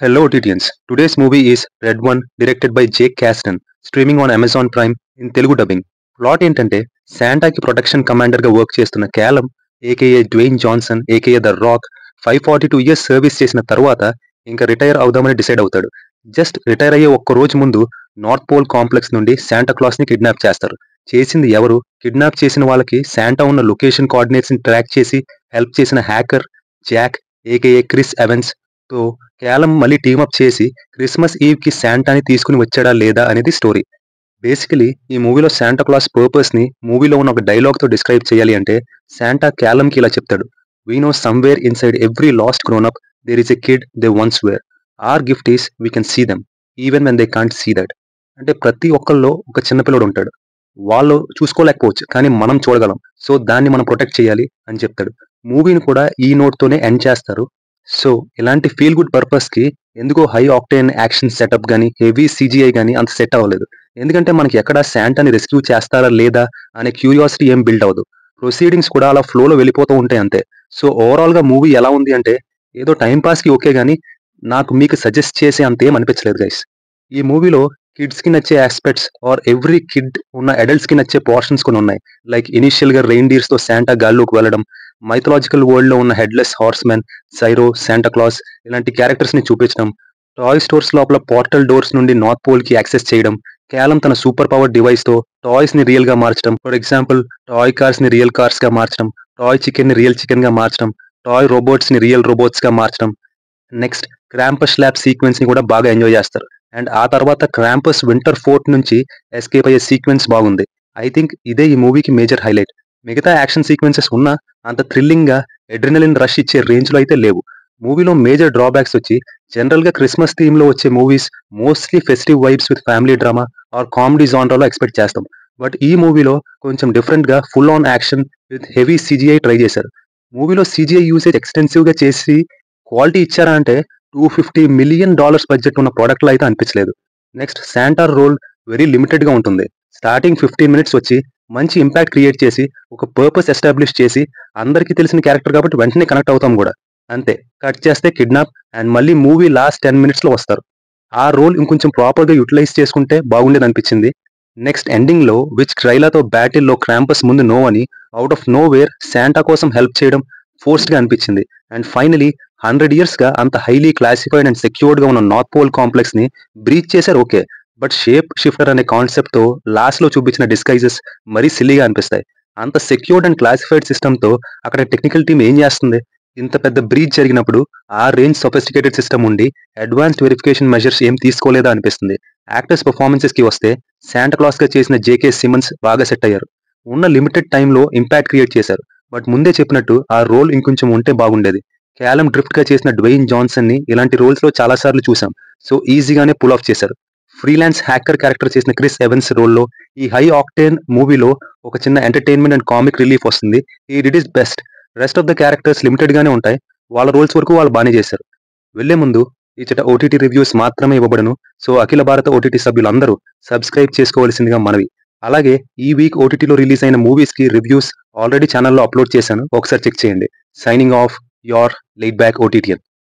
Hello, Titians. Today's movie is Red One, directed by Jake Kasdan, streaming on Amazon Prime in Telugu dubbing. Plot ఏంటంటే శాంటాకి protection కమాండర్గా work చేస్తున్న Callum AKA Dwayne Johnson AKA the Rock 542 years service చేసిన తర్వాత ఇంకా retire అవుదామని decide అవుతాడు. Just retire అయ్యే ఒక్క రోజు ముందు నార్త్ పోల్ కాంప్లెక్స్ నుండి శాంటా క్లాస్ ని కిడ్నాప్ చేస్తారు. చేసింది ఎవరు? కిడ్నాప్ చేసిన వాళ్ళకి శాంటా ఉన్న లొకేషన్ కోఆర్డినేట్స్ ని ట్రాక్ చేసి హెల్ప్ చేసిన hacker Jack AKA Chris Evans తో క్యాలమ్ మళ్ళీ టీమప్ చేసి క్రిస్మస్ ఈవ్ కి శాంటాని తీసుకుని వచ్చాడా లేదా అనేది స్టోరీ. బేసికలీ ఈ మూవీలో శాంటా క్లాస్ పర్పస్ ని మూవీలో ఉన్న ఒక డైలాగ్ తో డిస్క్రైబ్ చేయాలి అంటే శాంటా క్యాలమ్ కి ఇలా చెప్తాడు: we know somewhere inside every last grown up there is a kid they once were. Our gift is we can see them even when they can't see that. అంటే ప్రతి ఒక్కళ్ళలో ఒక చిన్నపిల్లడు ఉంటాడు, వాళ్ళు చూసుకోలేకపోవచ్చు కానీ మనం చూడగలం, సో దాన్ని మనం ప్రొటెక్ట్ చేయాలి అని చెప్తాడు. మూవీని కూడా ఈ నోట్ తోనే ఎండ్ చేస్తారు. సో ఇలాంటి ఫీల్ గుడ్ పర్పస్ కి ఎందుకో హై ఆక్టేన్ యాక్షన్ సెటప్ గానీ హెవీ సిజిఐ గానీ అంత సెట్ అవ్వలేదు. ఎందుకంటే మనకి ఎక్కడ శాంటాని రెస్క్యూ చేస్తారా లేదా అనే క్యూరియాసిటీ ఏం బిల్డ్ అవ్వదు. ప్రొసీడింగ్స్ కూడా అలా ఫ్లోలో వెళ్ళిపోతూ ఉంటాయి అంతే. సో ఓవరాల్ గా మూవీ ఎలా ఉంది అంటే ఏదో టైం పాస్ కి ఓకే గానీ నాకు మీకు సజెస్ట్ చేసే అంత ఏం అనిపించలేదు గైస్. ఈ మూవీలో కిడ్స్ కి నచ్చే ఆస్పెక్ట్స్ ఆర్ ఎవ్రీ కిడ్ ఉన్న అడల్ట్స్ కి నచ్చే పోర్షన్స్ కొన్ని ఉన్నాయి. లైక్ ఇనిషియల్ గా రెయిన్డీర్స్ తో శాంటా గాల్లోకి వెళ్ళడం, మైథలాజికల్ వరల్డ్ లో ఉన్న హెడ్లెస్ హార్స్ మెన్, సైరో, శాంటా క్లాస్ ఇలాంటి క్యారెక్టర్స్ ని చూపించడం, టాయ్ స్టోర్స్ లోపల పోర్టల్ డోర్స్ నుండి నార్త్ పోల్ కి యాక్సెస్ చేయడం, కేవలం తన సూపర్ పవర్ డివైస్ తో టాయ్స్ ని రియల్ గా మార్చడం, ఫర్ ఎగ్జాంపుల్ టాయ్ కార్స్ ని రియల్ కార్స్ గా మార్చడం, టాయ్ చికెన్ ని రియల్ చికెన్ గా మార్చడం, టాయ్ రోబోట్స్ ని రియల్ రోబోట్స్ గా మార్చడం. నెక్స్ట్ క్రాంపస్ ల్యాబ్ సీక్వెన్స్ ని కూడా బాగా ఎంజాయ్ చేస్తారు. అండ్ ఆ తర్వాత క్రాంపస్ వింటర్ ఫోర్ట్ నుంచి ఎస్కేప్ అయ్యే సీక్వెన్స్ బాగుంది. ఐ థింక్ ఇదే ఈ మూవీకి మేజర్ హైలైట్. మిగతా యాక్షన్ సీక్వెన్సెస్ ఉన్నా అంత థ్రిల్లింగ్ గా అడ్రినలిన్ రష్ ఇచ్చే రేంజ్ లో అయితే లేవు. మూవీలో మేజర్ డ్రాబ్యాక్స్ వచ్చి జనరల్ గా క్రిస్మస్ థీమ్ లో వచ్చే movies mostly festive vibes with family drama or comedy జానరాలో ఎక్స్పెక్ట్ చేస్తాం. బట్ ఈ మూవీలో కొంచెం డిఫరెంట్ గా full on action with heavy CGI try చేశారు. మూవీలో సిజిఐ యూసేజ్ ఎక్స్టెన్సివ్ గా చేసి క్వాలిటీ ఇచ్చారా అంటే $250 మిలియన్ బడ్జెట్ ఉన్న ప్రోడక్ట్ లో అయితే అనిపించలేదు. Next Santa role very limited గా ఉంటుంది. స్టార్టింగ్ 15 మినిట్స్ వచ్చి మంచి ఇంపాక్ట్ క్రియేట్ చేసి ఒక పర్పస్ ఎస్టాబ్లిష్ చేసి అందరికీ తెలిసిన క్యారెక్టర్ కాబట్టి వెంటనే కనెక్ట్ అవుతాం కూడా. అంతే, కట్ చేస్తే కిడ్నాప్ అండ్ మళ్ళీ మూవీ లాస్ట్ 10 మినిట్స్ లో వస్తారు. ఆ రోల్ ఇంకొంచెం ప్రాపర్ గా యూటిలైజ్ చేసుకుంటే బాగుండేది అనిపించింది. నెక్స్ట్ ఎండింగ్ లో విచ్ క్రైలాతో బ్యాటిల్ లో క్రాంపస్ ముందు నో అని out of know where Santa కోసం హెల్ప్ చేయడం ఫోర్స్డ్ గా అనిపించింది. అండ్ ఫైనలీ 100 ఇయర్స్ గా అంత హైలీ క్లాసిఫైడ్ అండ్ సెక్యూర్డ్ గా ఉన్న నార్త్ పోల్ కాంప్లెక్స్ ని బ్రీచ్ చేశారు ఓకే, బట్ షేప్ షిఫ్టర్ అనే కాన్సెప్ట్ తో లాస్ట్ లో చూపించిన డిస్గైజెస్ మరీ సిల్లీగా అనిపిస్తాయి. అంత సెక్యూర్డ్ అండ్ క్లాసిఫైడ్ సిస్టమ్ తో అక్కడ టెక్నికల్ టీమ్ ఏం చేస్తుంది? ఇంత పెద్ద బ్రీచ్ జరిగినప్పుడు ఆ రేంజ్ సొఫిస్టికేటెడ్ సిస్టమ్ ఉండి అడ్వాన్స్డ్ వెరిఫికేషన్ మెజర్స్ ఏం తీసుకోలేదా అనిపిస్తుంది. యాక్టర్స్ పర్ఫార్మెన్సెస్ కి వస్తే శాంటా క్లాస్ గా చేసిన జేకే సిమన్స్ బాగా సెట్ అయ్యారు. ఉన్న లిమిటెడ్ టైంలో ఇంపాక్ట్ క్రియేట్ చేశారు. బట్ ముందే చెప్పినట్టు ఆ రోల్ ఇంకొంచెం ఉంటే బాగుండేది. క్యాలమ్ డ్రిఫ్ట్ గా చేసిన డ్వేయిన్ జాన్సన్ ని ఇలాంటి రోల్స్ లో చాలా సార్లు చూసాం, సో ఈజీగానే పుల్ ఆఫ్ చేశారు. ఫ్రీలాన్స్ హ్యాకర్ క్యారెక్టర్ చేసిన క్రిస్ ఎవెన్స్ రోల్లో ఈ హై ఆక్టేన్ మూవీలో ఒక చిన్న ఎంటర్టైన్మెంట్ అండ్ కామిక్ రిలీఫ్ వస్తుంది. ఈ did is best. Rest of the characters limited గానే ఉంటాయి. వాళ్ళ రోల్స్ వరకు వాళ్ళు బాగానే చేశారు. వెళ్లే ముందు ఈ చెట ఓటీటీ రివ్యూస్ మాత్రమే ఇవ్వబడను, సో అఖిల భారత ఓటీటీ సభ్యులందరూ సబ్స్క్రైబ్ చేసుకోవాల్సిందిగా మనవి. అలాగే ఈ వీక్ ఓటీటీలో రిలీజ్ అయిన మూవీస్ కి రివ్యూస్ ఆల్రెడీ ఛానల్లో అప్లోడ్ చేశాను, ఒకసారి చెక్ చేయండి. Signing off, your laid back OTTN.